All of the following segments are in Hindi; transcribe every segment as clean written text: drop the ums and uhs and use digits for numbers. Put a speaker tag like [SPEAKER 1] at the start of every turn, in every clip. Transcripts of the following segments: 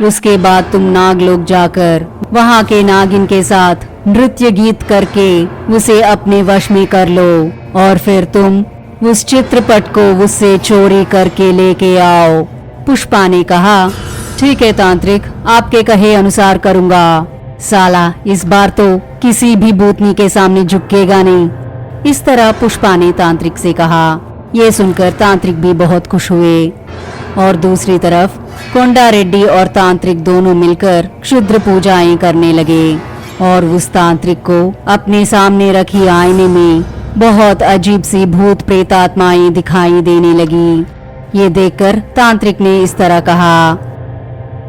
[SPEAKER 1] उसके बाद तुम नागलोक जाकर वहाँ के नागिन के साथ नृत्य गीत करके उसे अपने वश में कर लो और फिर तुम उस चित्रपट को उससे चोरी करके लेके आओ। पुष्पा ने कहा, ठीक है तांत्रिक, आपके कहे अनुसार करूँगा। साला इस बार तो किसी भी भूतनी के सामने झुकेगा नहीं। इस तरह पुष्पा ने तांत्रिक से कहा। ये सुनकर तांत्रिक भी बहुत खुश हुए। और दूसरी तरफ कोंडा रेड्डी और तांत्रिक दोनों मिलकर क्षुद्र पूजाएं करने लगे और उस तांत्रिक को अपने सामने रखी आईने में बहुत अजीब सी भूत प्रेत आत्माएं दिखाई देने लगी। ये देखकर तांत्रिक ने इस तरह कहा,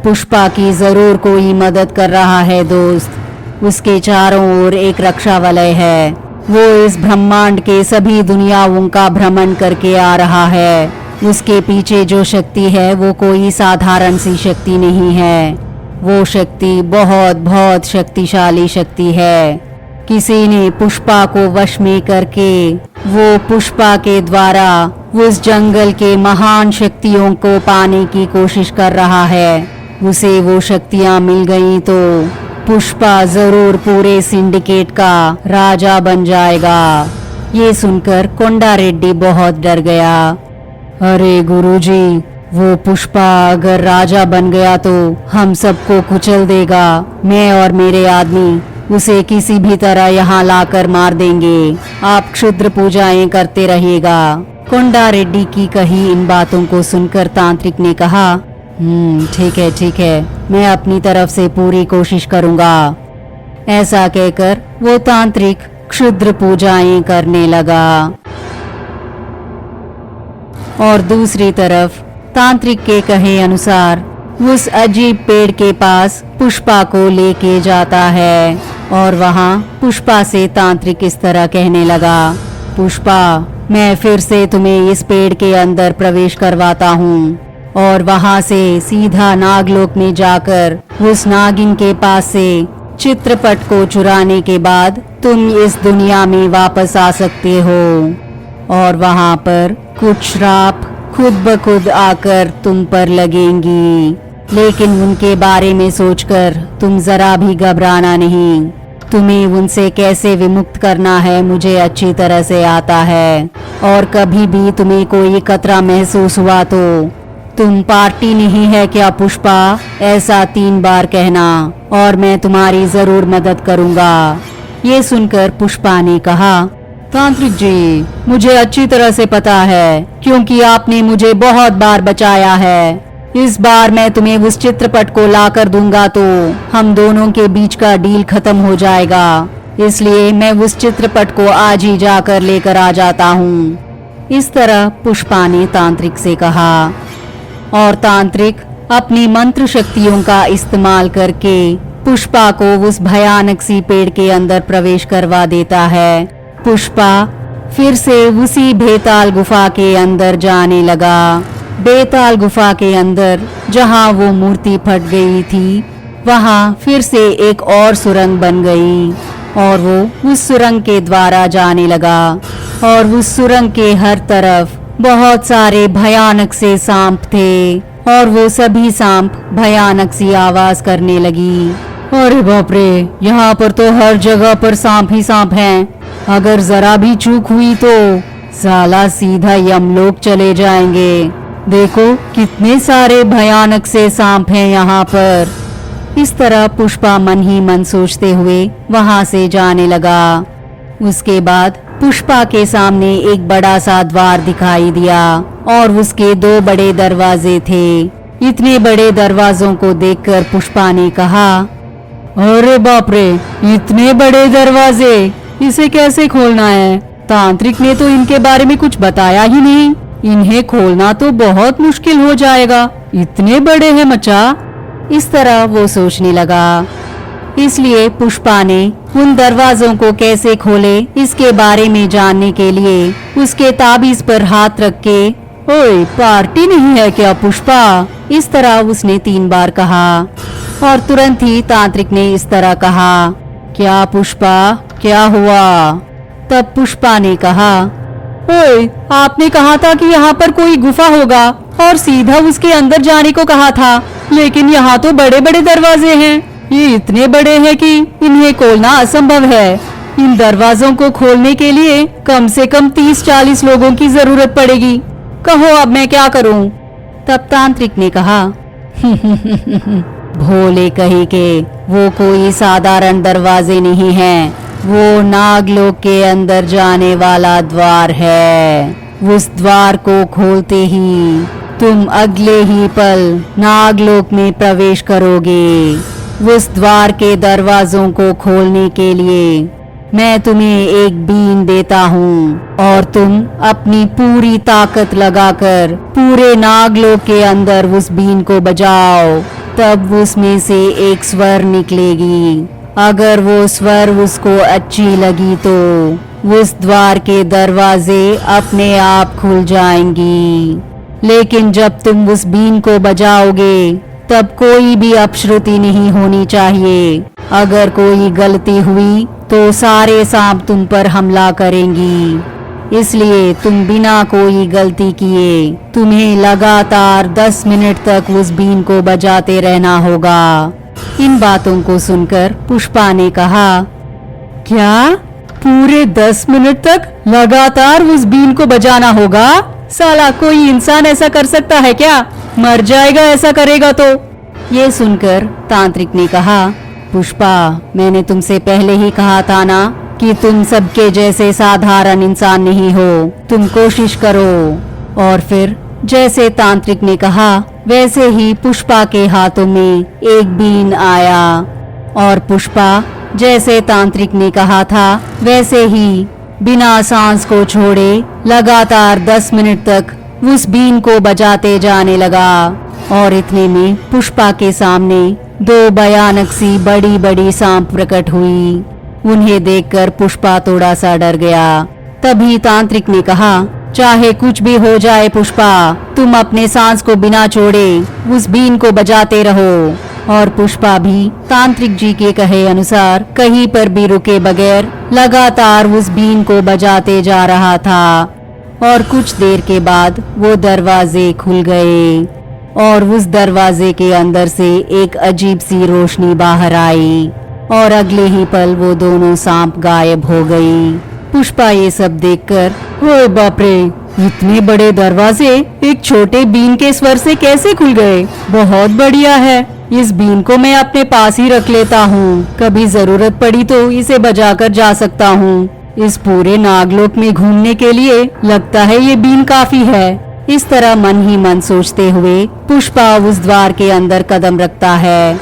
[SPEAKER 1] पुष्पा की जरूर कोई मदद कर रहा है दोस्त। उसके चारों ओर एक रक्षा वलय है। वो इस ब्रह्मांड के सभी दुनियाओं का भ्रमण करके आ रहा है। उसके पीछे जो शक्ति है वो कोई साधारण सी शक्ति नहीं है। वो शक्ति बहुत बहुत शक्तिशाली शक्ति है। किसी ने पुष्पा को वश में करके वो पुष्पा के द्वारा उस जंगल के महान शक्तियों को पाने की कोशिश कर रहा है। उसे वो शक्तियां मिल गई तो पुष्पा जरूर पूरे सिंडिकेट का राजा बन जाएगा। ये सुनकर कोंडा रेड्डी बहुत डर गया। अरे गुरुजी, वो पुष्पा अगर राजा बन गया तो हम सबको कुचल देगा। मैं और मेरे आदमी उसे किसी भी तरह यहाँ लाकर मार देंगे। आप क्षुद्र पूजाएं करते रहिएगा। कोंडा रेड्डी की कही इन बातों को सुनकर तांत्रिक ने कहा, ठीक है, मैं अपनी तरफ से पूरी कोशिश करूँगा। ऐसा कहकर वो तांत्रिक क्षुद्र पूजाएं करने लगा। और दूसरी तरफ तांत्रिक के कहे अनुसार उस अजीब पेड़ के पास पुष्पा को लेके जाता है और वहाँ पुष्पा से तांत्रिक इस तरह कहने लगा, पुष्पा, मैं फिर से तुम्हें इस पेड़ के अंदर प्रवेश करवाता हूँ और वहाँ से सीधा नागलोक में जाकर उस नागिन के पास से चित्रपट को चुराने के बाद तुम इस दुनिया में वापस आ सकते हो और वहाँ पर कुछ श्राप खुद ब खुद आकर तुम पर लगेंगी। लेकिन उनके बारे में सोचकर तुम जरा भी घबराना नहीं। तुम्हें उनसे कैसे विमुक्त करना है मुझे अच्छी तरह से आता है और कभी भी तुम्हें कोई खतरा महसूस हुआ तो तुम पार्टी नहीं है क्या पुष्पा, ऐसा 3 बार कहना और मैं तुम्हारी जरूर मदद करूँगा। ये सुनकर पुष्पा ने कहा, तांत्रिक जी, मुझे अच्छी तरह से पता है क्योंकि आपने मुझे बहुत बार बचाया है। इस बार मैं तुम्हें उस चित्रपट को ला कर दूंगा तो हम दोनों के बीच का डील खत्म हो जाएगा। इसलिए मैं उस चित्रपट को आज ही जाकर लेकर आ जाता हूँ। इस तरह पुष्पा ने तांत्रिक से कहा और तांत्रिक अपनी मंत्र शक्तियों का इस्तेमाल करके पुष्पा को उस भयानक सी पेड़ के अंदर प्रवेश करवा देता है। पुष्पा फिर से उसी बेताल गुफा के अंदर जाने लगा। बेताल गुफा के अंदर जहां वो मूर्ति फट गई थी वहां फिर से एक और सुरंग बन गई और वो उस सुरंग के द्वारा जाने लगा और उस सुरंग के हर तरफ बहुत सारे भयानक से सांप थे और वो सभी सांप भयानक सी आवाज करने लगी। अरे बाप रे, यहाँ पर तो हर जगह पर सांप ही सांप हैं। अगर जरा भी चूक हुई तो साला सीधा यमलोक चले जाएंगे। देखो कितने सारे भयानक से सांप हैं यहाँ पर। इस तरह पुष्पा मन ही मन सोचते हुए वहाँ से जाने लगा। उसके बाद पुष्पा के सामने एक बड़ा सा द्वार दिखाई दिया और उसके 2 बड़े दरवाजे थे। इतने बड़े दरवाजों को देखकर पुष्पा ने कहा, अरे बाप रे, इतने बड़े दरवाजे, इसे कैसे खोलना है? तांत्रिक ने तो इनके बारे में कुछ बताया ही नहीं। इन्हें खोलना तो बहुत मुश्किल हो जाएगा, इतने बड़े हैं मचा। इस तरह वो सोचने लगा। इसलिए पुष्पा ने उन दरवाजों को कैसे खोले इसके बारे में जानने के लिए उसके ताबीज पर हाथ रख के, ओए पार्टी नहीं है क्या पुष्पा? इस तरह उसने 3 बार कहा और तुरंत ही तांत्रिक ने इस तरह कहा, क्या पुष्पा, क्या हुआ? तब पुष्पा ने कहा, ओए आपने कहा था कि यहाँ पर कोई गुफा होगा और सीधा उसके अंदर जाने को कहा था, लेकिन यहाँ तो बड़े बड़े दरवाजे हैं। ये इतने बड़े हैं कि इन्हें खोलना असंभव है। इन दरवाजों को खोलने के लिए कम से कम 30-40 लोगों की जरूरत पड़ेगी। कहो अब मैं क्या करूं? तब तांत्रिक ने कहा, भोले कही के वो कोई साधारण दरवाजे नहीं हैं, वो नागलोक के अंदर जाने वाला द्वार है। उस द्वार को खोलते ही तुम अगले ही पल नागलोक में प्रवेश करोगे। उस द्वार के दरवाजों को खोलने के लिए मैं तुम्हें एक बीन देता हूँ और तुम अपनी पूरी ताकत लगाकर पूरे नागलोक के अंदर उस बीन को बजाओ। तब उसमें से एक स्वर निकलेगी। अगर वो स्वर उसको अच्छी लगी तो उस द्वार के दरवाजे अपने आप खुल जाएंगी। लेकिन जब तुम उस बीन को बजाओगे तब कोई भी अपश्रुति नहीं होनी चाहिए। अगर कोई गलती हुई तो सारे सांप तुम पर हमला करेंगी। इसलिए तुम बिना कोई गलती किए तुम्हें लगातार 10 मिनट तक उस बीन को बजाते रहना होगा। इन बातों को सुनकर पुष्पा ने कहा, क्या पूरे 10 मिनट तक लगातार उस बीन को बजाना होगा? साला कोई इंसान ऐसा कर सकता है क्या? मर जाएगा ऐसा करेगा तो। ये सुनकर तांत्रिक ने कहा, पुष्पा मैंने तुमसे पहले ही कहा था ना कि तुम सबके जैसे साधारण इंसान नहीं हो। तुम कोशिश करो। और फिर जैसे तांत्रिक ने कहा वैसे ही पुष्पा के हाथों में एक बीन आया और पुष्पा जैसे तांत्रिक ने कहा था वैसे ही बिना सांस को छोड़े लगातार 10 मिनट तक उस बीन को बजाते जाने लगा। और इतने में पुष्पा के सामने 2 भयानक सी बड़ी बड़ी सांप प्रकट हुई। उन्हें देखकर पुष्पा थोड़ा सा डर गया। तभी तांत्रिक ने कहा, चाहे कुछ भी हो जाए पुष्पा, तुम अपने सांस को बिना छोड़े उस बीन को बजाते रहो। और पुष्पा भी तांत्रिक जी के कहे अनुसार कहीं पर भी रुके बगैर लगातार उस बीन को बजाते जा रहा था। और कुछ देर के बाद वो दरवाजे खुल गए और उस दरवाजे के अंदर से एक अजीब सी रोशनी बाहर आई और अगले ही पल वो दोनों सांप गायब हो गई। पुष्पा ये सब देखकर, ओए बाप रे, इतने बड़े दरवाजे एक छोटे बीन के स्वर से कैसे खुल गए? बहुत बढ़िया है। इस बीन को मैं अपने पास ही रख लेता हूँ। कभी जरूरत पड़ी तो इसे बजाकर जा सकता हूँ। इस पूरे नागलोक में घूमने के लिए लगता है ये बीन काफी है। इस तरह मन ही मन सोचते हुए पुष्पा उस द्वार के अंदर कदम रखता है